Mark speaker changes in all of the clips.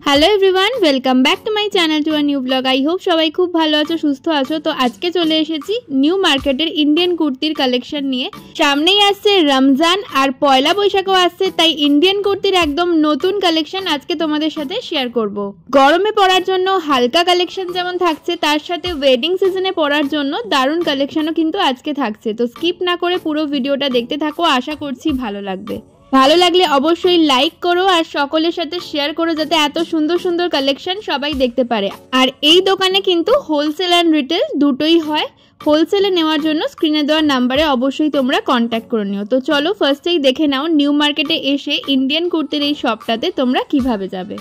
Speaker 1: Hello everyone, welcome back to my channel to a new blog. I hope সবাই খুব ভালো আছো, সুস্থ আছো। তো আজকে চলে এসেছি নিউ মার্কেটের ইন্ডিয়ান কুর্তির কালেকশন নিয়ে। সামনেই আসছে রমজান আর পয়লা বৈশাখও আসছে, তাই ইন্ডিয়ান কুর্তির একদম নতুন কালেকশন আজকে তোমাদের সাথে শেয়ার করব। গরমে পরার জন্য হালকা কালেকশন যেমন থাকছে, তার সাথে ওয়েডিং সিজনে পরার জন্য দারুণ কালেকশনও কিন্তু আজকে থাকছে। তো স্কিপ না করে পুরো ভিডিওটা দেখতে থাকো, আশা করছি ভালো লাগবে। ভালো লাগলে অবশ্যই লাইক করো আর সকলের সাথে শেয়ার করো, যাতে এত সুন্দর সুন্দর কালেকশন সবাই দেখতে পারে। আর এই দোকানে কিন্তু হোলসেল অ্যান্ড রিটেল দুটোই হয়। হোলসেলে নেওয়ার জন্য স্ক্রিনে দেওয়ার নাম্বারে অবশ্যই তোমরা কন্ট্যাক্ট করে নিও। তো চলো ফার্স্টেই দেখে নাও নিউ মার্কেটে এসে ইন্ডিয়ান কুর্তির এই শপটাতে তোমরা কিভাবে যাবে।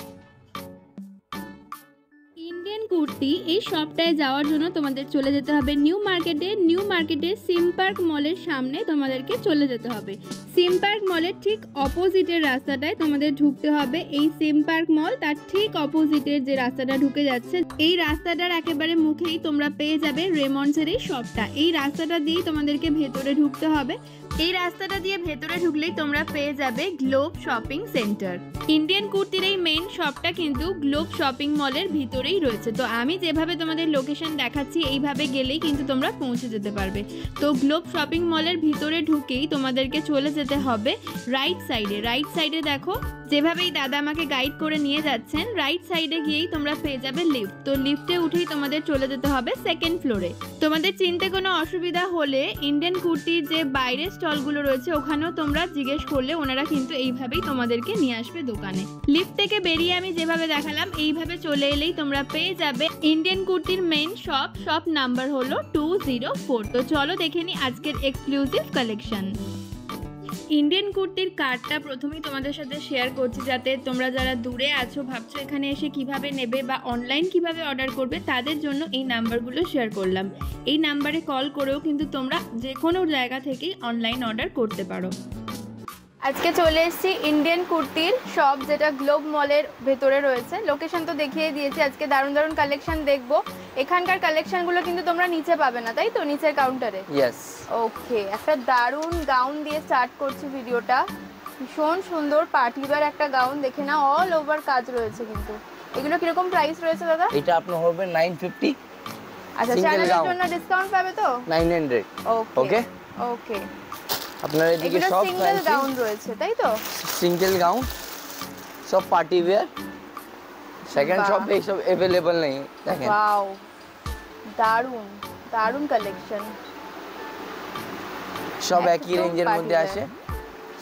Speaker 1: কুর্তি এই শপটায় যাওয়ার জন্য তোমাদের চলে যেতে হবে নিউ মার্কেটে সিম পার্ক মলের সামনে তোমাদেরকে চলে যেতে হবে। সিম পার্ক মলের ঠিক অপোজিটের রাস্তাটায় তোমাদের ঢুকতে হবে। এই সিম পার্ক মল তার ঠিক অপোজিটের যে রাস্তাটা ঢুকে যাচ্ছে, এই রাস্তাটার একেবারে মুখেই তোমরা পেয়ে যাবে রেমন্ডসের এই শপটা। এই রাস্তাটা দিয়েই তোমাদেরকে ভেতরে ঢুকতে হবে। এই রাস্তাটা দিয়ে ভেতরে ঢুকলেই তোমরা পেয়ে যাবে গ্লোব শপিং সেন্টার। ইন্ডিয়ান কুর্তির এই মেইন শপটা কিন্তু গ্লোব শপিং মলের ভিতরেই রয়েছে। তো আমি যেভাবে তোমাদের লোকেশন দেখাচ্ছি এইভাবে গেলেই কিন্তু তোমরা পৌঁছে যেতে পারবে। তো গ্লোব শপিং মলের ভিতরে ঢুকেই তোমাদেরকে চলে যেতে হবে রাইট সাইডে দেখো, যেভাবেই দাদা আমাকে গাইড করে নিয়ে যাচ্ছেন, রাইট সাইডে গিয়েই তোমরা পেয়ে যাবে লিফট। তো লিফটে উঠেই তোমাদের চলে যেতে হবে সেকেন্ড ফ্লোরে। তোমাদের চিনতে কোনো অসুবিধা হলে ইন্ডিয়ান কুর্তির যে বাইরের স্টলগুলো রয়েছে ওখানেও তোমরা জিজ্ঞেস করলে ওনারা কিন্তু এইভাবেই তোমাদেরকে নিয়ে আসবে দোকানে। লিফট থেকে বেরিয়ে আমি যেভাবে দেখালাম এইভাবে চলে এলেই তোমরা পেয়ে যাবে ইন্ডিয়ান কুর্তির মেইন শপ নাম্বার হলো 204। তো চলো দেখে নি আজকের এক্সক্লুসিভ কালেকশন। ইন্ডিয়ান কুর্তির কার্ডটা প্রথমেই তোমাদের সাথে শেয়ার করছি, যাতে তোমরা যারা দূরে আছো, ভাবছো এখানে এসে কিভাবে নেবে বা অনলাইন কিভাবে অর্ডার করবে, তাদের জন্য এই নাম্বারগুলো শেয়ার করলাম। এই নাম্বারে কল করেও কিন্তু তোমরা যে কোনো জায়গা থেকেই অনলাইন অর্ডার করতে পারো। আজকে চলে এসেছি ইন্ডিয়ান কুর্তির শপ, যেটা গ্লোব মলের ভেতরে রয়েছে। লোকেশন তো দেখিয়ে দিয়েছি। আজকে দারুণ দারুণ কালেকশন দেখবো। এখানকার কালেকশনগুলো কিন্তু তোমরা নিচে পাবে না, তাই তো? নিচের কাউন্টারে। ইয়েস, ওকে। একটা দারুণ গাউন দিয়ে স্টার্ট করছি ভিডিওটা। ভীষণ সুন্দর পার্টি ওয়্যার একটা গাউন, দেখে না, অল ওভার কাজ রয়েছে। কিন্তু এগুলো কিরকম প্রাইস রয়েছে দাদা?
Speaker 2: এটা আপনার হবে 950।
Speaker 1: আচ্ছা, চ্যানেলের জন্য ডিসকাউন্ট পাবে তো?
Speaker 2: 900। ওকে
Speaker 1: ওকে।
Speaker 2: আপনার এদিকে সব
Speaker 1: সিঙ্গেল গাউন রয়েছে, তাই তো?
Speaker 2: সিঙ্গেল গাউন, সব পার্টি ওয়্যার। সেকেন্ড শপ এই সব अवेलेबल নেই, দেখেন।
Speaker 1: ওয়াও, দারুণ দারুণ কালেকশন।
Speaker 2: সব একই রেঞ্জের মধ্যে আসে,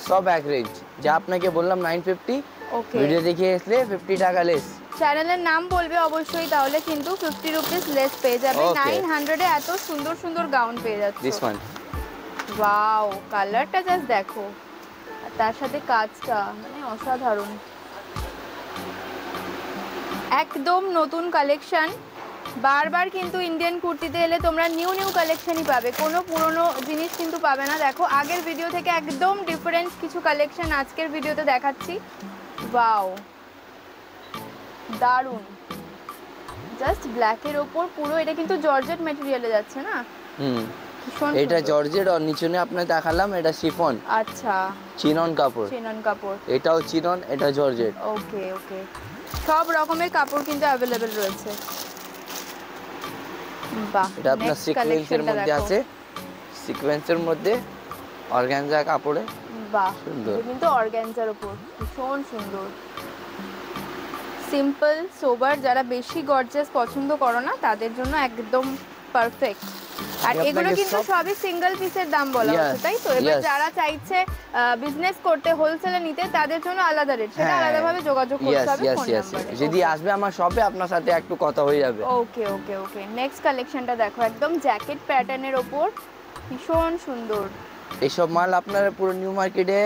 Speaker 2: সব এক রেঞ্জ। যা আপনাকে বললাম 950।
Speaker 1: ওকে,
Speaker 2: ভিডিও দেখে আসলে 50 টাকা লেস।
Speaker 1: চ্যানেলের নাম বলবে অবশ্যই, তাহলে কিন্তু 50 রুপিস লেস পেয়ে যাবে। 900 এ এত সুন্দর সুন্দর গাউন পেয়ে যাচ্ছে।
Speaker 2: দিস ওয়ান,
Speaker 1: ওয়াও, কালারটা জাস্ট দেখো, আর তার সাথে কাজটা মানে অসাধারণ। একদম নতুন কালেকশন। বারবার কিন্তু ইন্ডিয়ান কুর্তিতে এলে তোমরা নিউ কালেকশনই পাবে, কোনো পুরনো জিনিস কিন্তু পাবে না। দেখো, আগের ভিডিও থেকে একদম ডিফারেন্ট কিছু কালেকশন আজকের ভিডিওতে দেখাচ্ছি। ওয়াও, দারুণ। জাস্ট ব্ল্যাকের ওপর পুরো, এটা কিন্তু জর্জেট ম্যাটেরিয়ালে যাচ্ছে না?
Speaker 2: এটা জর্জেট, আর নিচনে আপনাকে দেখালাম এটা শিফন।
Speaker 1: আচ্ছা,
Speaker 2: চিনন কাপড়। এটাও চিনন, এটা জর্জেট।
Speaker 1: ওকে ওকে, সব রকমের কাপড় কিন্তু अवेलेबल রয়েছে। বাহ,
Speaker 2: এটা আপনার সিকোয়েন্সের মধ্যে আছে, সিকোয়েন্সের মধ্যে অর্গানজা কাপড়ে।
Speaker 1: বাহ, সুন্দর। কিন্তু অর্গানজার উপর ভীষণ সুন্দর। সিম্পল সোবার যারা বেশি গর্জিয়াস পছন্দ করো না, তাদের জন্য একদম পারফেক্ট। আর এগুলো কিন্তু সবই সিঙ্গেল পিসের দাম বলা হচ্ছে, তাই তো? এবার যারা চাইছে বিজনেস করতে, হোলসেলে নিতে, তাদের জন্য আলাদা রেট, সেটা আলাদাভাবে যোগাযোগ করতে হবে ফোন নম্বরে।
Speaker 2: যদি আসবে আমার শপে, আপনার সাথে একটু কথা হয়ে যাবে।
Speaker 1: ওকে ওকে ওকে। নেক্সট কালেকশনটা দেখো, একদম জ্যাকেট প্যাটার্নের ওপর, ভীষণ সুন্দর।
Speaker 2: এইসব মাল আপনার পুরো নিউ মার্কেটে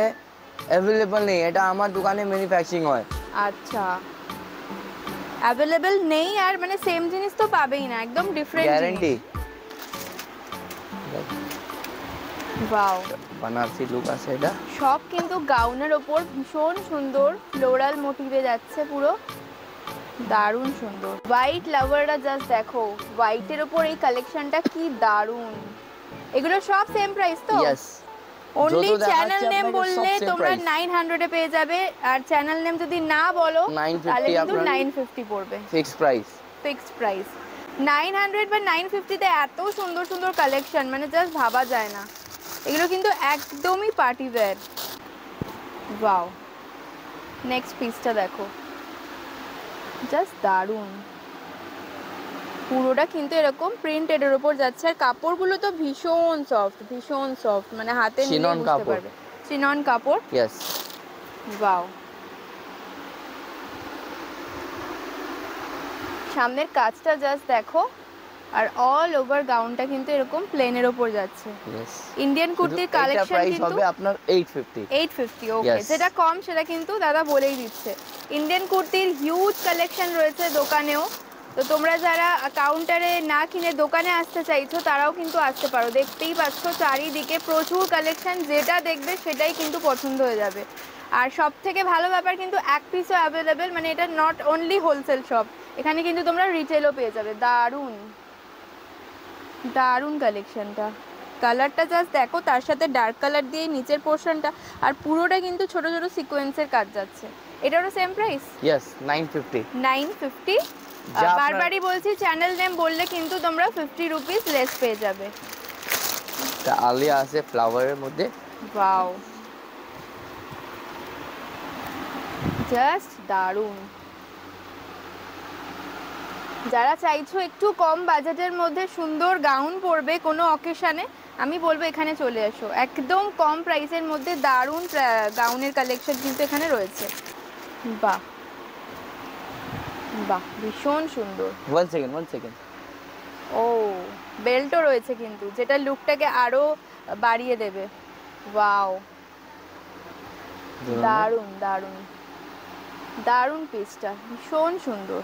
Speaker 2: अवेलेबल নেই, এটা আমার দোকানে ম্যানুফ্যাকচারিং হয়।
Speaker 1: আচ্ছা, अवेलेबल নেই, আর মানে সেম জিনিস তো পাবেই না, একদম different
Speaker 2: guarantee.
Speaker 1: Wow,
Speaker 2: Banarasi look আছে এটা।
Speaker 1: সব কিন্তু গাউনের ওপর ভীষণ সুন্দর ফ্লোরাল মোটিভে যাচ্ছে, পুরো দারুণ সুন্দর। হোয়াইট লাভাররা জাস্ট দেখো, হোয়াইটের ওপর এই কালেকশনটা কি দারুণ। এগুলো সব সেম প্রাইস তো?
Speaker 2: यस,
Speaker 1: অনলি
Speaker 2: যত
Speaker 1: চ্যানেল
Speaker 2: দেখাচ্ছি
Speaker 1: নেম
Speaker 2: আপনাকে
Speaker 1: বললে
Speaker 2: সব same
Speaker 1: তোমরা
Speaker 2: price।
Speaker 1: 900 এ পেয়ে যাবে, আর চ্যানেল নেম যদি না বলো
Speaker 2: 950
Speaker 1: তাহলে কিন্তু
Speaker 2: আপনার
Speaker 1: 950 পড়বে,
Speaker 2: ফিক্সড প্রাইস।
Speaker 1: Fixed price. 900 বা 950 তে এত সুন্দর সুন্দর কালেকশন, মানে জাস্ট ভাবা যায় না। এগুলো কিন্তু একদমই পার্টি ওয়্যার। ওয়াও, নেক্সট পিসটা দেখো, জাস্ট দারুণ। পুরোটা কিন্তু এরকম প্রিন্টেডের উপর যাচ্ছে, আর কাপড়গুলো তো ভীষণ সফট, ভীষণ সফট, মানে হাতে নিলে
Speaker 2: চিনন
Speaker 1: বুঝতে
Speaker 2: কাপড়।
Speaker 1: পারবে চিনন কাপড়।
Speaker 2: ইয়েস।
Speaker 1: ওয়াও, সামনের কাজটা জাস্ট দেখো, আর অল ওভার গাউনটা কিন্তু এরকম প্লেনের উপর যাচ্ছে।
Speaker 2: ইয়েস।
Speaker 1: ইন্ডিয়ান কুর্তির কালেকশন
Speaker 2: প্রাইস
Speaker 1: কিন্তু
Speaker 2: হবে আপনার 850।
Speaker 1: 850, ওকে।
Speaker 2: Yes.
Speaker 1: যেটা কম সেটা কিন্তু দাদা বলেই দিচ্ছে। ইন্ডিয়ান কুর্তির হিউজ কালেকশন রয়েছে দোকানেও, তো তোমরা যারা কাউন্টারে না কিনে দোকানে আসতে চাইছো তারাও কিন্তু আসতে পারো। দেখতেই পাচ্ছ চারিদিকে প্রচুর কালেকশন, যেটা দেখবে সেটাই কিন্তু পছন্দ হয়ে যাবে। আর সব থেকে ভালো ব্যাপার কিন্তু এক পিসও অ্যাভেলেবেল, মানে এটা নট অনলি হোলসেল শপ, এখানে কিন্তু তোমরা রিটেলও পেয়ে যাবে। দারুণ দারুণ কালেকশনটা, কালারটা জাস্ট দেখো, তার সাথে ডার্ক কালার দিয়ে নিচের পোর্শনটা, আর পুরোটা কিন্তু ছোট ছোট সিকোয়েন্সের কাজ যাচ্ছে। এটারও সেম প্রাইস?
Speaker 2: ইয়েস, 950।
Speaker 1: 950।
Speaker 2: যা
Speaker 1: বারবারই বলছি, চ্যানেল নেম বললে কিন্তু তোমরা 50 রুপিস লেস পেয়ে যাবে।
Speaker 2: আলিয়া আছে ফ্লাওয়ারের মধ্যে।
Speaker 1: ওয়াও, জাস্ট দারুণ। যারা চাইছো একটু কম বাজেটের মধ্যে সুন্দর গাউন পরবে কোনো অকেশনে, আমি বলবো এখানে চলে এসো। একদম কম প্রাইসের মধ্যে দারুণ গাউনের কালেকশন কিন্তু এখানে রয়েছে। বাহ বাহ, ভীষণ সুন্দর।
Speaker 2: 1 সেকেন্ড।
Speaker 1: ও, বেল্টও রয়েছে কিন্তু, যেটা লুকটাকে আরো বাড়িয়ে দেবে। ওয়াও, দারুণ দারুণ দারুণ পিসটা, ভীষণ সুন্দর।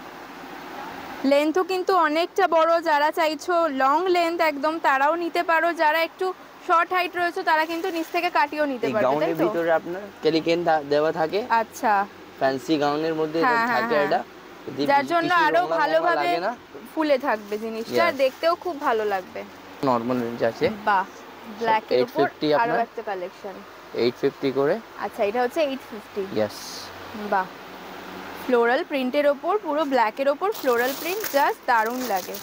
Speaker 1: লেন্থও কিন্তু অনেকটা বড়, যারা চাইছো লং লেন্থ একদম তারাও নিতে পারো, যারা একটু শর্ট হাইট রয়েছে তারা কিন্তু নিচ থেকে কাটিয়েও নিতে পারবে।
Speaker 2: গাউনের ভিতরে আপনার কেলিকেন দেওয়া থাকে।
Speaker 1: আচ্ছা,
Speaker 2: ফ্যান্সি গাউনের মধ্যে থাকে এটা,
Speaker 1: যার জন্য আরো ভালোভাবে ফুলে থাকবে জিনিসটা, দেখতেও খুব ভালো লাগবে।
Speaker 2: নরমাল রেঞ্জ আছে।
Speaker 1: বাহ, ব্ল্যাক এর উপর
Speaker 2: 850
Speaker 1: আরো
Speaker 2: আপনার
Speaker 1: একটা কালেকশন।
Speaker 2: 850 করে।
Speaker 1: আচ্ছা, এটা হচ্ছে 850।
Speaker 2: ইয়েস।
Speaker 1: বাহ, ফ্লোরাল প্রিন্টের ওপর, পুরো ব্ল্যাকের ওপর ফ্লোরাল প্রিন্ট, জাস্ট দারুণ লাগে।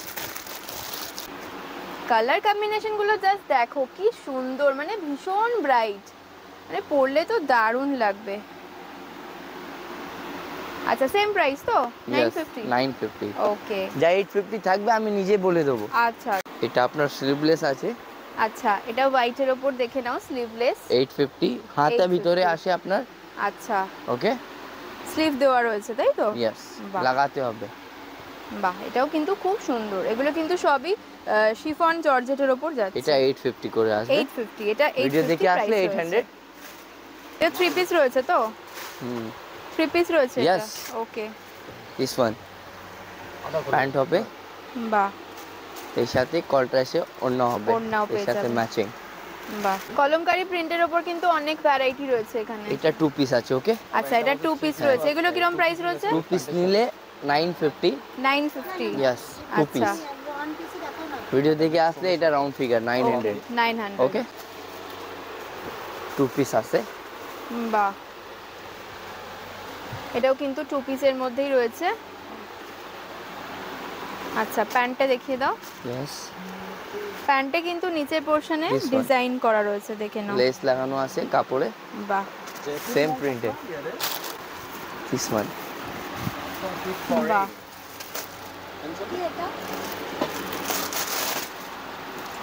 Speaker 1: কালার কম্বিনেশন গুলো জাস্ট দেখো কি সুন্দর, মানে ভীষণ ব্রাইট, মানে পরলে তো দারুণ লাগবে। আচ্ছা, সেম প্রাইস তো?
Speaker 2: 950।
Speaker 1: ওকে,
Speaker 2: যা 850 থাকবে আমি নিজে বলে দেবো।
Speaker 1: আচ্ছা,
Speaker 2: এটা আপনার স্লিভলেস আছে।
Speaker 1: আচ্ছা, এটা হোয়াইটের ওপর দেখে নাও, স্লিভলেস।
Speaker 2: 850, হাতা ভিতরে আসে আপনার।
Speaker 1: আচ্ছা,
Speaker 2: ওকে,
Speaker 1: স্লিভ দেওয়া রয়েছে তাই তো?
Speaker 2: ইয়েস, লাগাতে হবে।
Speaker 1: বাহ, এটাও কিন্তু খুব সুন্দর। এগুলো কিন্তু সবই শিফন জর্জেটের উপর যাচ্ছে।
Speaker 2: এটা 850 করে আসবে।
Speaker 1: 850, এটা 850।
Speaker 2: ভিডিও দেখে আসলে 800।
Speaker 1: এটা 3 পিস রয়েছে তো? 3 পিস রয়েছে এটা।
Speaker 2: Yes.
Speaker 1: Okay,
Speaker 2: this one pant হবে।
Speaker 1: বাহ,
Speaker 2: এর সাথে কন্ট্রাস্টে ওড়না হবে,
Speaker 1: ওড়নাও
Speaker 2: এর
Speaker 1: পেয়ে
Speaker 2: সাথে
Speaker 1: যাবে।
Speaker 2: ম্যাচিং।
Speaker 1: বাহ, কলমকারী প্রিন্টের ওপর কিন্তু অনেক ভ্যারাইটি রয়েছে এখানে।
Speaker 2: এটা 2 পিস আছে। ওকে,
Speaker 1: আচ্ছা, এটা 2 পিস রয়েছে। এগুলো কিরকম প্রাইস রয়েছে?
Speaker 2: 2 পিস নিলে 950।
Speaker 1: 950।
Speaker 2: Yes, 2 piece.
Speaker 1: আচ্ছা,
Speaker 2: ভিডিও দেখে আসলে এটা রাউন্ড ফিগার 900।
Speaker 1: 900।
Speaker 2: ওকে, 2 পিস আছে।
Speaker 1: বাহ, এটাও কিন্তু 2 পিসের মধ্যেই রয়েছে। আচ্ছা, প্যান্টটা দেখিয়ে দাও।
Speaker 2: ইয়েস,
Speaker 1: প্যান্টে কিন্তু নিচের পোরশনে ডিজাইন করা রয়েছে, দেখে নাও।
Speaker 2: লেস লাগানো আছে কাপড়ে।
Speaker 1: বাহ,
Speaker 2: সেম প্রিন্টে। This one.
Speaker 1: বাহ,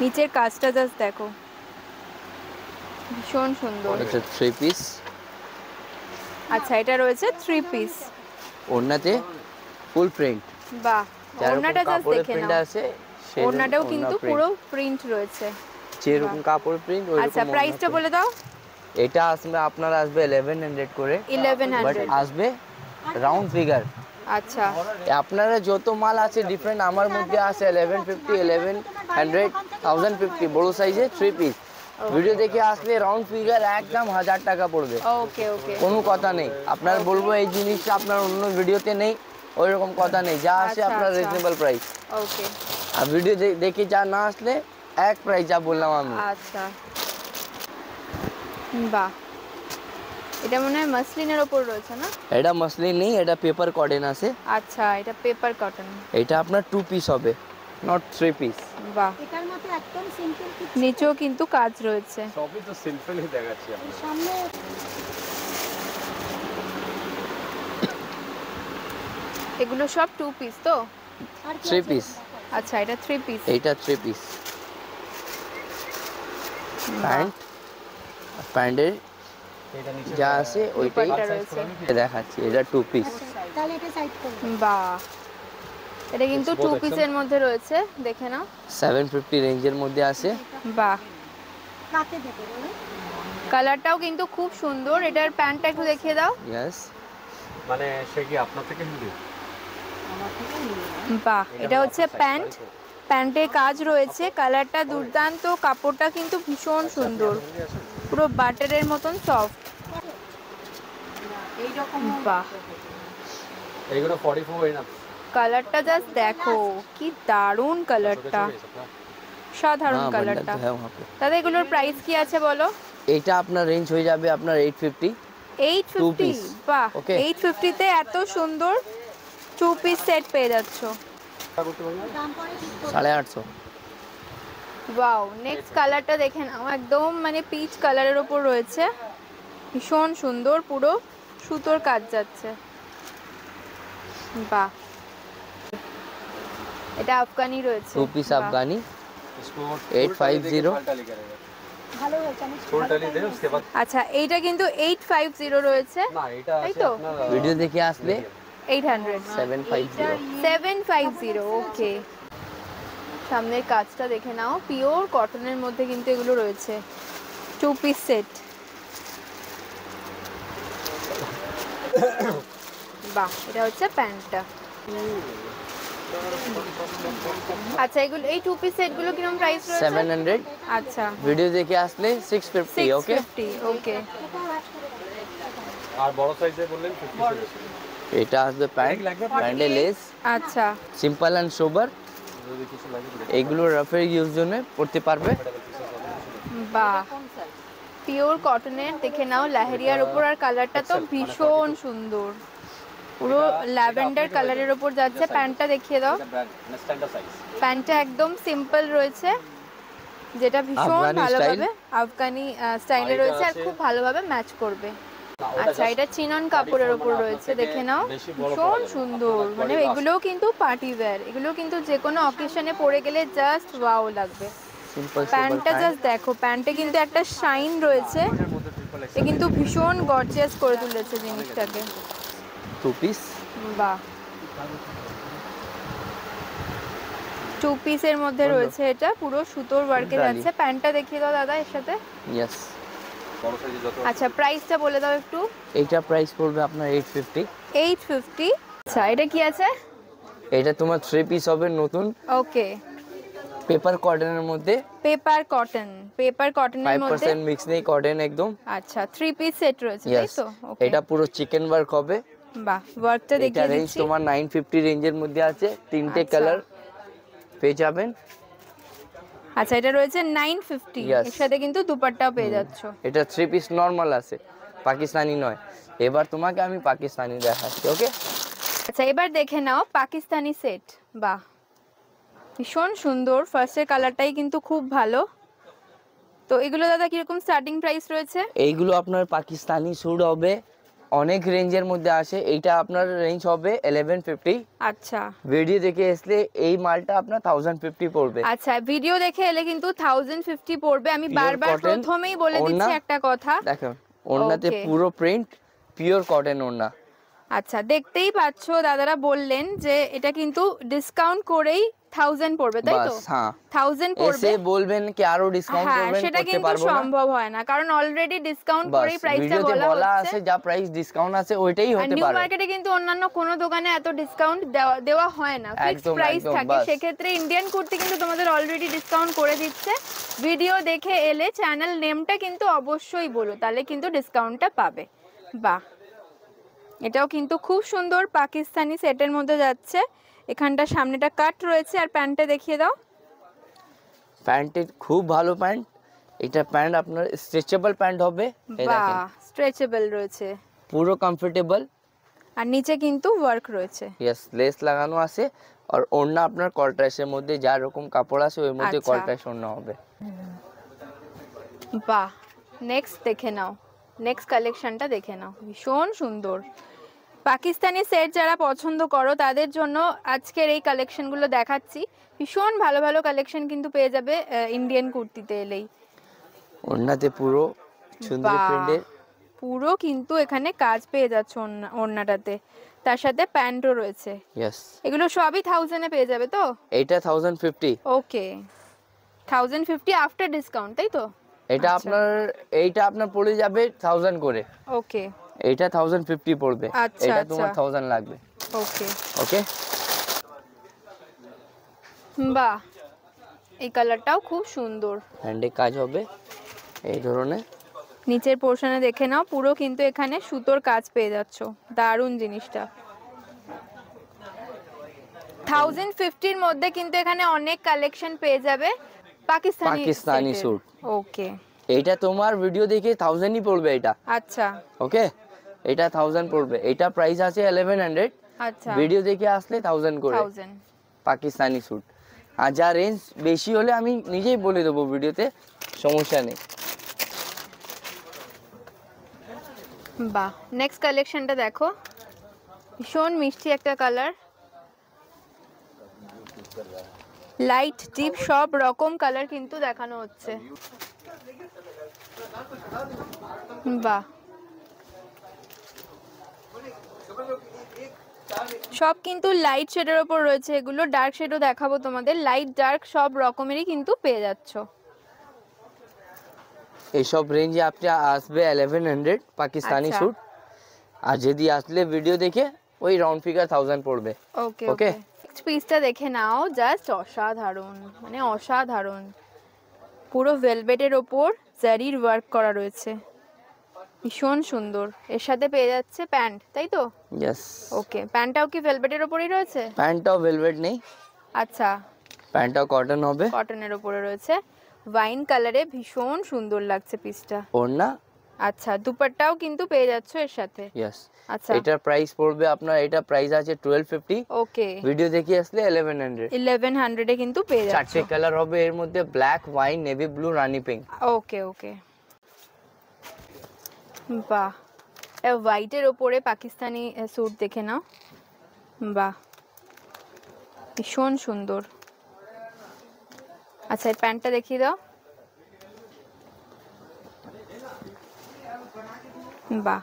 Speaker 1: নিচের কাজটা জাস্ট দেখো, ভীষণ সুন্দর।
Speaker 2: এটা 3 পিস।
Speaker 1: আচ্ছা, এটা রয়েছে 3 পিস।
Speaker 2: ওড়নাতে ফুল প্রিন্ট।
Speaker 1: বাহ, ওড়নাটা জাস্ট দেখে
Speaker 2: প্রিন্ট
Speaker 1: নাও।
Speaker 2: আছে,
Speaker 1: ওড়নাটাও কিন্তু পুরো প্রিন্ট রয়েছে।
Speaker 2: যেরকম কাপড় প্রিন্ট ওইরকম।
Speaker 1: আচ্ছা, প্রাইসটা বলে দাও।
Speaker 2: এটা আসবে আপনার আসবে 1100 করে।
Speaker 1: 1100।
Speaker 2: বাট আসবে রাউন্ড ফিগার।
Speaker 1: আচ্ছা,
Speaker 2: আপনারা যত মাল আছে ডিফারেন্ট, আমার মধ্যে আছে 1150, 1100, 1050 বড় সাইজে 3 পিস। ভিডিও দেখে আসলে রাউন্ড ফিগার একদম 1000 টাকা পড়বে।
Speaker 1: ওকে ওকে,
Speaker 2: কোনো কথা নেই। আপনার বলবো এই জিনিসটা আপনার অন্য ভিডিওতে নেই, ওইরকম কথা নেই। যা আসে আপনার রিজনেবল প্রাইস।
Speaker 1: ওকে,
Speaker 2: আর ভিডিও দেখে যা না আসলে এক প্রাইস যা বললাম আমি।
Speaker 1: আচ্ছা, বাহ, এটা মনে হয় মাসলিনের ওপর রয়েছে না?
Speaker 2: এটা মসলিন নেই, এটা পেপার কটন আছে।
Speaker 1: আচ্ছা, এটা পেপার কটন।
Speaker 2: এটা আপনার 2 পিস হবে, নট 3 পিস।
Speaker 1: বাহ,
Speaker 3: এটার মতো একদম সিম্পল কিছু
Speaker 1: নিচেও কিন্তু কাজ রয়েছে।
Speaker 4: সবই তো সিম্পলই দেখাচ্ছি আমি।
Speaker 3: সামনে
Speaker 1: এগুলো সব 2 পিস তো?
Speaker 3: আর কি
Speaker 2: 3
Speaker 3: আছে?
Speaker 2: পিস।
Speaker 1: আচ্ছা, এটা 3 পিস।
Speaker 2: এইটা 3 পিস। প্যান্ট, প্যান্টের
Speaker 4: এটা নিচে
Speaker 2: যা আছে ওইটাই
Speaker 1: দুপাট্টা রয়েছে।
Speaker 2: দেখাচ্ছি। এটা 2 পিস।
Speaker 3: তাহলে এটা সাইড করব।
Speaker 1: বাহ, এটা কিন্তু 2 পিসের মধ্যে রয়েছে, দেখে নাও।
Speaker 2: 750 রেঞ্জের মধ্যে আছে।
Speaker 1: বাহ,
Speaker 3: কাকে দেবে বলো?
Speaker 1: কালারটাও কিন্তু খুব সুন্দর। এটার প্যান্টটা একটু দেখিয়ে দাও।
Speaker 2: ইয়েস,
Speaker 4: মানে সে কি আপনার থেকে নিবে?
Speaker 1: বাহ, এটা হচ্ছে প্যান্ট, প্যান্টের কাজ রয়েছে, কালারটা দুর্দান্ত, কাপড়টা কিন্তু ভীষণ সুন্দর, পুরো বাটারের মতন সফট। বাহ,
Speaker 4: এইগুলো 44 না?
Speaker 1: কালারটা জাস্ট দেখো, কি দারুণ কালারটা, সাধারণ
Speaker 2: হ্যাঁ
Speaker 1: কালারটা।
Speaker 2: হ্যাঁ वहां पे।
Speaker 1: দাদা এগুলোর প্রাইস কি আছে বলো?
Speaker 2: এটা আপনার রেঞ্জ হয়ে যাবে আপনার 850।
Speaker 1: 850।
Speaker 2: piece।
Speaker 1: বাহ,
Speaker 2: Okay।
Speaker 1: 850 তে এত সুন্দর 2 পিস সেট পেয়ে যাচ্ছো।
Speaker 3: দাম পরে ঠিক করব।
Speaker 2: 850।
Speaker 1: ওয়াও, নেক্সট কালারটা দেখে নাও, একদম মানে পিচ কালারের ওপর রয়েছে, ভীষণ সুন্দর, পুরো সুতোর কাজ যাচ্ছে। বাহ, এটা আফগানি রয়েছে।
Speaker 2: 2 পিস
Speaker 1: বাহ।
Speaker 2: আফগানি।
Speaker 4: इसको
Speaker 2: 850।
Speaker 4: टाली करेगा।
Speaker 3: ভালো হয়েছে আমি
Speaker 4: फुल टाली दे उसके बाद
Speaker 1: আচ্ছা, এইটা কিন্তু 850 রয়েছে,
Speaker 4: না এটা
Speaker 1: তাই
Speaker 4: আছে
Speaker 1: তো?
Speaker 4: আপনার
Speaker 2: ভিডিও দেখে আসলে
Speaker 1: 800।
Speaker 2: 750।
Speaker 1: 750। ওকে, সামনের কাজটা দেখে নাও, পিওর কটনের মধ্যে কিন্তু এগুলো রয়েছে, 2 পিস সেট। বাহ, এটা হচ্ছে প্যান্টটা। আচ্ছা, এগুলো এই 2 পিস সেটগুলো কিরকম প্রাইস রয়েছে?
Speaker 2: 700।
Speaker 1: আচ্ছা,
Speaker 2: ভিডিও দেখে আসলে 650। ওকে,
Speaker 1: 650। ওকে,
Speaker 4: আর বড় সাইজে বললেন 50
Speaker 2: এটা আসবে প্যান্ট, প্যান্টে লেস,
Speaker 1: আচ্ছা,
Speaker 2: সিম্পল এন্ড সোবার।
Speaker 4: যদি কিছু লাগে
Speaker 2: এগুলো রাফের ইউজ জন্য পড়তে পারবে।
Speaker 1: বাহ, পিওর কটনের, দেখে নাও লেহেরিয়ার উপর, আর কালারটা তো ভীষণ সুন্দর, পুরো ল্যাভেন্ডার কালারের উপর যাচ্ছে। প্যান্টটা দেখিয়ে দাও।
Speaker 4: Brand standard size.
Speaker 1: প্যান্টটা একদম সিম্পল রয়েছে, যেটা ভীষণ
Speaker 2: আফগানি
Speaker 1: ভালোভাবে আফগানি স্টাইলে
Speaker 4: এটা
Speaker 1: রয়েছে, আর
Speaker 4: আছে-
Speaker 1: খুব ভালোভাবে ম্যাচ করবে।
Speaker 4: না, ওটা
Speaker 1: আচ্ছা,
Speaker 4: just
Speaker 1: এটা চিনন কাপড়ের উপর
Speaker 4: মানে
Speaker 1: রয়েছে,
Speaker 4: আপনার
Speaker 1: দেখে নাও,
Speaker 4: বেশি বড়
Speaker 1: ভীষণ
Speaker 4: করা যাবে না।
Speaker 1: সুন্দর।
Speaker 4: আপনার
Speaker 1: মানে
Speaker 4: body
Speaker 1: এগুলোও কিন্তু পার্টি ওয়্যার, এগুলো কিন্তু যে কোনো অকেশনে পরে গেলে জাস্ট ওয়াও লাগবে।
Speaker 2: সিম্পল সোবার
Speaker 1: প্যান্টটা
Speaker 2: প্যান্ট।
Speaker 1: জাস্ট দেখো, প্যান্টে কিন্তু একটা শাইন রয়েছে,
Speaker 4: এর মধ্যে ট্রিপল
Speaker 1: এ কিন্তু ভীষণ গর্জিয়াস করে তুলেছে জিনিসটাকে।
Speaker 2: 2 পিস।
Speaker 1: বাহ, 2 পিসের মধ্যে রয়েছে, এটা পুরো সুতোর ওয়ার্কে
Speaker 2: ডালি।
Speaker 1: যাচ্ছে। প্যান্টটা দেখিয়ে দাও দাদা এর সাথে।
Speaker 2: ইয়েস,
Speaker 4: বড় সাইজে যত
Speaker 1: আচ্ছা, প্রাইসটা বলে দাও একটু।
Speaker 2: এইটা প্রাইস পড়বে আপনার 850।
Speaker 1: 850। আচ্ছা, এটা কি আছে?
Speaker 2: এটা তোমার 3 পিস হবে নতুন,
Speaker 1: ওকে,
Speaker 2: পেপার কটনের মধ্যে,
Speaker 1: পেপার কটন, পেপার কটনের মধ্যে।
Speaker 2: 5% মিক্স নেই, কটন একদম।
Speaker 1: আচ্ছা, 3 পিস সেট রয়েছে, তাই
Speaker 2: ইয়েস,
Speaker 1: তো? ওকে,
Speaker 2: এটা পুরো চিকেন ওয়ার্ক হবে।
Speaker 1: বাহ, ওয়ার্কটা
Speaker 2: এটা
Speaker 1: দেখিয়ে
Speaker 2: রেঞ্জ
Speaker 1: দিচ্ছি।
Speaker 2: তোমার 950 রেঞ্জের মধ্যে আছে, তিনটে
Speaker 1: আচ্ছা।
Speaker 2: কালার পেয়ে যাবেন।
Speaker 1: আচ্ছা, এটা রয়েছে 950,
Speaker 2: Yes.
Speaker 1: এর সাথে কিন্তু দুপাট্টাও পেয়ে যাচ্ছো।
Speaker 2: এটা 3 পিস নরমাল আছে, পাকিস্তানি নয়। এবার তোমাকে আমি পাকিস্তানি দেখাচ্ছি। ওকে,
Speaker 1: আচ্ছা, এবার দেখে নাও পাকিস্তানি সেট। বাহ, ভীষণ সুন্দর, ফার্স্টের কালারটাই কিন্তু খুব ভালো। তো এগুলো দাদা কিরকম স্টার্টিং প্রাইস রয়েছে?
Speaker 2: এইগুলো আপনার পাকিস্তানি স্যুট হবে, অনেক রেঞ্জের মধ্যে আসে। এইটা আপনার রেঞ্জ হবে 1150।
Speaker 1: আচ্ছা,
Speaker 2: ভিডিও দেখে আসলে এই মালটা আপনার 1050 পড়বে।
Speaker 1: আচ্ছা, ভিডিও দেখে এলে কিন্তু 1050 পড়বে। আমি
Speaker 2: Pure
Speaker 1: বারবার
Speaker 2: cotton,
Speaker 1: প্রথমেই বলে দিচ্ছি
Speaker 2: ওড়না।
Speaker 1: একটা কথা।
Speaker 2: দেখো, ওড়নাতে
Speaker 1: Okay.
Speaker 2: পুরো প্রিন্ট, পিওর কটন ওড়না।
Speaker 1: আচ্ছা, দেখতেই পাচ্ছো দাদারা বললেন যে এটা কিন্তু ডিসকাউন্ট করেই 1000 পড়বে, তাই তো?
Speaker 2: বাস, হ্যাঁ।
Speaker 1: 1000 পড়বে।
Speaker 2: এসে বলবেন কি আরো ডিসকাউন্ট
Speaker 1: হ্যাঁ,
Speaker 2: করবেন,
Speaker 1: সেটা
Speaker 2: করতে
Speaker 1: কিন্তু
Speaker 2: পারবো না।
Speaker 1: সম্ভব হয় না, কারণ অলরেডি ডিসকাউন্ট
Speaker 2: বাস,
Speaker 1: করেই প্রাইসটা
Speaker 2: ভিডিওতে
Speaker 1: বলা
Speaker 2: বলা
Speaker 1: হচ্ছে।
Speaker 2: আছে যা প্রাইস ডিসকাউন্ট আছে ওইটাই
Speaker 1: আর
Speaker 2: হতে
Speaker 1: নিউ
Speaker 2: পারে।
Speaker 1: মার্কেটে কিন্তু অন্যান্য কোনো দোকানে এত ডিসকাউন্ট দেওয়া হয় না, ফিক্সড
Speaker 2: একদম,
Speaker 1: প্রাইস
Speaker 2: একদম,
Speaker 1: থাকে।
Speaker 2: বাস।
Speaker 1: সেক্ষেত্রে ইন্ডিয়ান কুর্তি কিন্তু তোমাদের অলরেডি ডিসকাউন্ট করে দিচ্ছে। ভিডিও দেখে এলে চ্যানেল নেমটা কিন্তু অবশ্যই বলো, তাহলে কিন্তু ডিসকাউন্টটা পাবে। বাহ, এটাও কিন্তু খুব সুন্দর পাকিস্তানি সেটের মধ্যে যাচ্ছে। এখানটা সামনেটা কাট রয়েছে, আর প্যান্টটা দেখিয়ে দাও।
Speaker 2: প্যান্টের খুব ভালো প্যান্ট, এটা প্যান্ট আপনার স্ট্রেচেবল প্যান্ট হবে, এই দেখেন
Speaker 1: বাহ, স্ট্রেচেবল রয়েছে
Speaker 2: পুরো কমফোর্টেবল।
Speaker 1: আর নিচে কিন্তু ওয়ার্ক রয়েছে।
Speaker 2: ইয়েস, লেস লাগানো আছে। আর ওড়না আপনার কন্ট্রাস্টের মধ্যে যা রকম কাপড় আছে ওর মধ্যে
Speaker 1: আচ্ছা।
Speaker 2: কন্ট্রাস্ট ওড়না হবে।
Speaker 1: বাহ, নেক্সট দেখে নাও, নেক্সট কালেকশনটা দেখে নাও, ভীষণ সুন্দর। পাকিস্তানি সেট যারা পছন্দ করো তাদের জন্য আজকের এই কালেকশনগুলো দেখাচ্ছি। ভীষণ ভালো ভালো কালেকশন কিন্তু পেয়ে যাবে ইন্ডিয়ান কুর্তিতে এলেই।
Speaker 2: ওড়নাতে পুরো সুন্দর
Speaker 1: বাহ,
Speaker 2: প্রিন্টের,
Speaker 1: পুরো কিন্তু এখানে কাজ পেয়ে যাচ্ছে ওড়নাটাতে, তার সাথে প্যান্টও রয়েছে।
Speaker 2: ইয়েস।
Speaker 1: এগুলো সবই 1000 এ পেয়ে যাবে তো?
Speaker 2: এটা 1050।
Speaker 1: ওকে, 1050 আফটার ডিসকাউন্ট, তাই তো?
Speaker 2: এটা আপনার এইটা আপনার পড়ে যাবে 1000 করে,
Speaker 1: ওকে
Speaker 2: এটা 1050 পড়বে।
Speaker 1: আচ্ছা,
Speaker 2: এটা
Speaker 1: আচ্ছা।
Speaker 2: তোমার 1000 লাগবে।
Speaker 1: ওকে
Speaker 2: ওকে,
Speaker 1: বাহ, এই কালারটাও খুব সুন্দর।
Speaker 2: হ্যান্ডে কাজ হবে এই ধরনের।
Speaker 1: নিচের পোর্শনে দেখে নাও, পুরো কিন্তু এখানে সুতোর কাজ পেয়ে যাচ্ছ, দারুণ জিনিসটা। 1050 এর মধ্যে কিন্তু এখানে অনেক কালেকশন পেয়ে যাবে পাকিস্তানি
Speaker 2: স্যুট।
Speaker 1: ওকে,
Speaker 2: এইটা তোমার ভিডিও দেখে 1000ই পড়বে এটা।
Speaker 1: আচ্ছা
Speaker 2: ওকে, এটা 1000 পড়বে। এটা প্রাইস আছে 1100,
Speaker 1: আচ্ছা,
Speaker 2: ভিডিও দেখে আসলে 1000 করে
Speaker 1: 1000।
Speaker 2: পাকিস্তানি স্যুট। আর যা রেঞ্জ বেশি হলে আমি নিজেই বলে দেবো ভিডিওতে, সমস্যা নেই।
Speaker 1: বাহ, নেক্সট কালেকশনটা দেখো, ভীষণ মিষ্টি একটা কালার, লাইট ডিপ সব রকম কালার কিন্তু দেখানো হচ্ছে। বাহ, সব কিন্তু লাইট শেডের ওপর রয়েছে, এগুলো ডার্ক শেডও দেখাবো তোমাদের, লাইট ডার্ক সব রকমেরই কিন্তু পেয়ে যাচ্ছ।
Speaker 2: এইসব রেঞ্জে আপনি আসবে 1100 পাকিস্তানি
Speaker 1: আচ্ছা।
Speaker 2: স্যুট। আর যদি আসলে ভিডিও দেখে ওই রাউন্ড ফিগার 1000 পড়বে।
Speaker 1: ওকে
Speaker 2: ওকে।
Speaker 1: ওকে, নেক্সট পিসটা দেখে নাও, জাস্ট অসাধারণ, মানে অসাধারণ, পুরো ভেলভেটের ওপর জারির ওয়ার্ক করা রয়েছে, ভীষণ সুন্দর। এর সাথে পেয়ে যাচ্ছে প্যান্ট, তাই তো?
Speaker 2: ইয়েস।
Speaker 1: ওকে, প্যান্টটাও কি ভেলভেটের ওপরই রয়েছে?
Speaker 2: প্যান্টটাও ভেলভেট নেই,
Speaker 1: আচ্ছা,
Speaker 2: প্যান্টটাও কটন হবে।
Speaker 1: কটনের ওপরে রয়েছে, ওয়াইন কালারে, ভীষণ সুন্দর লাগছে পিসটা।
Speaker 2: ওড়না।
Speaker 1: আচ্ছা, দুপাট্টাও কিন্তু পেয়ে যাচ্ছ এর সাথে।
Speaker 2: ইয়েস।
Speaker 1: আচ্ছা,
Speaker 2: এটার প্রাইস পড়বে আপনার, এটা প্রাইস আছে 1250,
Speaker 1: ওকে,
Speaker 2: ভিডিও দেখে আসলে 1100।
Speaker 1: 1100 এ কিন্তু পেয়ে যাচ্ছ।
Speaker 2: চারটে কালার হবে এর মধ্যে, ব্ল্যাক, ওয়াইন, নেভি ব্লু, রানী পিঙ্ক।
Speaker 1: ওকে ওকে, বাহ, হোয়াইটের ওপরে পাকিস্তানি স্যুট দেখে নাও, বাহ, ভীষণ সুন্দর। আচ্ছা, এই প্যান্টটা দেখিয়ে দাও, বাহ,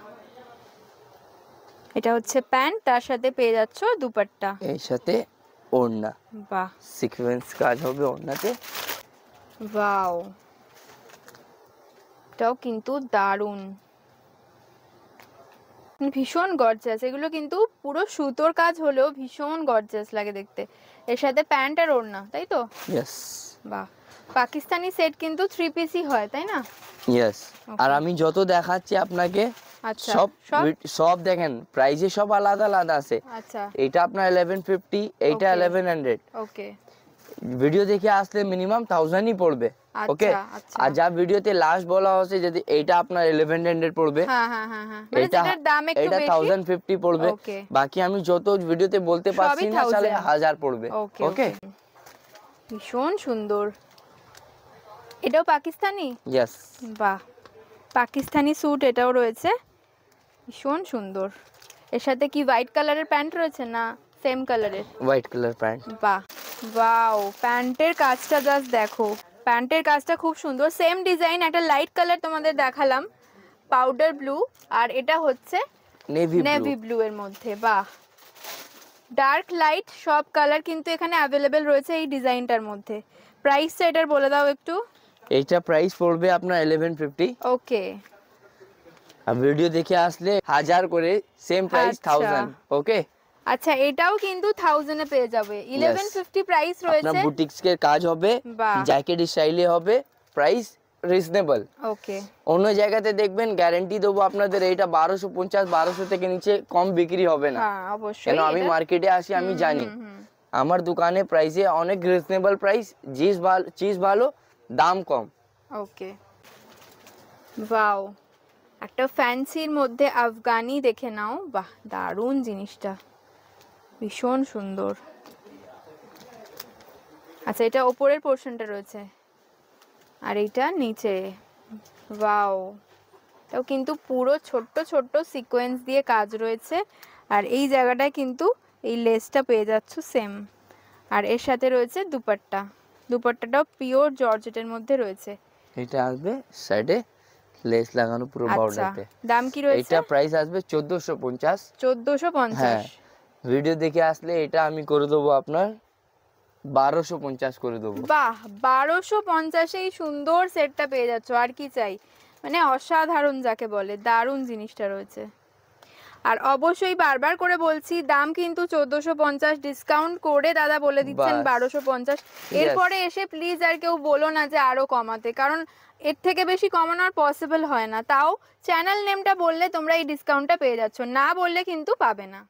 Speaker 1: এটা হচ্ছে প্যান্ট, তার সাথে পেয়ে যাচ্ছ দুপাট্টা,
Speaker 2: এর সাথে ওড়না,
Speaker 1: বাহ,
Speaker 2: সিকোয়েন্স কাজ হবে ওড়নাতে।
Speaker 1: ওয়াও, এটাও কিন্তু দারুণ, ভীষণ গর্জিয়াস। এগুলো কিন্তু পুরো সুতোর কাজ হলেও ভীষণ গর্জিয়াস লাগে দেখতে। এর সাথে প্যান্ট আর ওড়না, তাই তো?
Speaker 2: ইয়েস।
Speaker 1: বাহ, পাকিস্তানি সেট কিন্তু 3 পিসই হয়, তাই না?
Speaker 2: ইয়েস।
Speaker 1: Okay.
Speaker 2: আর আমি যত দেখাচ্ছি আপনাকে
Speaker 1: আচ্ছা,
Speaker 2: সব
Speaker 1: সব
Speaker 2: সব দেখেন প্রাইসে সব আলাদা আলাদা আছে।
Speaker 1: আচ্ছা,
Speaker 2: এইটা আপনার 1150, এইটা
Speaker 1: Okay.
Speaker 2: 1100।
Speaker 1: ওকে,
Speaker 2: ভিডিও দেখে আসলে মিনিমাম 1000ই পড়বে। ওকে।
Speaker 1: আচ্ছা।
Speaker 2: আর যা ভিডিওতে লাস্ট বলা হচ্ছে, যদি এইটা আপনার 1100 পড়বে,
Speaker 1: হ্যাঁ হ্যাঁ হ্যাঁ হ্যাঁ, মানে
Speaker 2: এটা
Speaker 1: যেটার দাম একটু
Speaker 2: এটা
Speaker 1: বেশি।
Speaker 2: 1050 পড়বে।
Speaker 1: Okay.
Speaker 2: বাকি আমি যত ভিডিওতে বলতে পারছি
Speaker 1: সবই
Speaker 2: না, তাহলে
Speaker 1: 1000
Speaker 2: 1000 পড়বে।
Speaker 1: ওকে
Speaker 2: ওকে।
Speaker 1: ভীষণ সুন্দর, এটাও পাকিস্তানি?
Speaker 2: ইয়েস।
Speaker 1: বাহ, পাকিস্তানি স্যুট এটাও রয়েছে, ভীষণ সুন্দর। এর সাথে কি হোয়াইট কালারের প্যান্ট রয়েছে না সেম কালারের?
Speaker 2: White colour pant.
Speaker 1: বাহ, ওয়াও, প্যান্টের কাজটা জাস্ট দেখো, প্যান্টের কাজটা খুব সুন্দর, সেম ডিজাইন, একটা লাইট কালার তোমাদের দেখালাম, পাউডার ব্লু, আর এটা হচ্ছে
Speaker 2: নেভি
Speaker 1: নেভি
Speaker 2: ব্লু।
Speaker 1: ব্লু এর মধ্যে। বাহ, ডার্ক লাইট সব কালার কিন্তু এখানে অ্যাভেলেবেল রয়েছে এই ডিজাইনটার মধ্যে। প্রাইসটা এটার বলে দাও একটু।
Speaker 2: এইটা প্রাইস পড়বে আপনার 1150।
Speaker 1: ওকে,
Speaker 2: আর ভিডিও দেখে আসলে 1000 করে, সেম প্রাইস
Speaker 1: আচ্ছা।
Speaker 2: 1000। ওকে।
Speaker 1: আচ্ছা, এটাও কিন্তু 1000 এ পেয়ে যাবে, 1150 প্রাইস
Speaker 2: আপনার
Speaker 1: রয়েছে।
Speaker 2: বুটিক্সের কাজ হবে,
Speaker 1: বাহ।
Speaker 2: জ্যাকেট স্টাইলে হবে, প্রাইস রিজনেবল।
Speaker 1: ওকে,
Speaker 2: অন্য জায়গাতে দেখবেন গ্যারান্টি দেবো আপনাদের, এইটা 1250, 1200 থেকে নিচে কম বিক্রি হবে না।
Speaker 1: হ্যাঁ অবশ্যই,
Speaker 2: কেন আমি
Speaker 1: এটা-
Speaker 2: মার্কেটে আসি, আমি জানি।
Speaker 1: হুম,
Speaker 2: আমার দোকানে প্রাইসে অনেক রিজনেবল প্রাইস, চিজ ভালো, দাম কম।
Speaker 1: ওকে। ওয়াও, একটা ফ্যান্সির মধ্যে আফগানি দেখে নাও, বাহ দারুণ জিনিসটা, ভীষণ সুন্দর। আচ্ছা এটা ওপরের পোর্শনটা রয়েছে আর এইটা নিচে, ওয়াও, তাও কিন্তু পুরো ছোট্ট ছোট্ট সিকোয়েন্স দিয়ে কাজ রয়েছে। আর এই জায়গাটায় কিন্তু এই লেসটা পেয়ে যাচ্ছ সেম। আর এর সাথে রয়েছে দুপাট্টা, দুপাট্টাটাও পিওর জর্জেটের মধ্যে রয়েছে।
Speaker 2: এটা আসবে সাইডে লেস লাগানো পুরো
Speaker 1: আচ্ছা
Speaker 2: বর্ডারতে।
Speaker 1: দাম কি রয়েছে?
Speaker 2: এটা প্রাইস আসবে 1450।
Speaker 1: 1450।
Speaker 2: হ্যাঁ, ভিডিও দেখে আসলে এটা আমি করে দেবো আপনার 1250 করে দেবো।
Speaker 1: বাহ, 1250 এই সুন্দর সেটটা পেয়ে যাচ্ছ, আর কি চাই, মানে অসাধারণ যাকে বলে, দারুণ জিনিসটা রয়েছে। আর অবশ্যই বারবার করে বলছি দাম কিন্তু 1450, ডিসকাউন্ট করে দাদা বলে দিচ্ছেন
Speaker 2: বাস।
Speaker 1: 1250। এরপরে এসে প্লিজ আর কেউ বলো না যে আরো কমাতে, কারণ এর থেকে বেশি কমানোর পসিবল হয় না। তাও চ্যানেল নেমটা বললে তোমরা এই ডিসকাউন্টটা পেয়ে যাচ্ছ, না বললে কিন্তু পাবে না।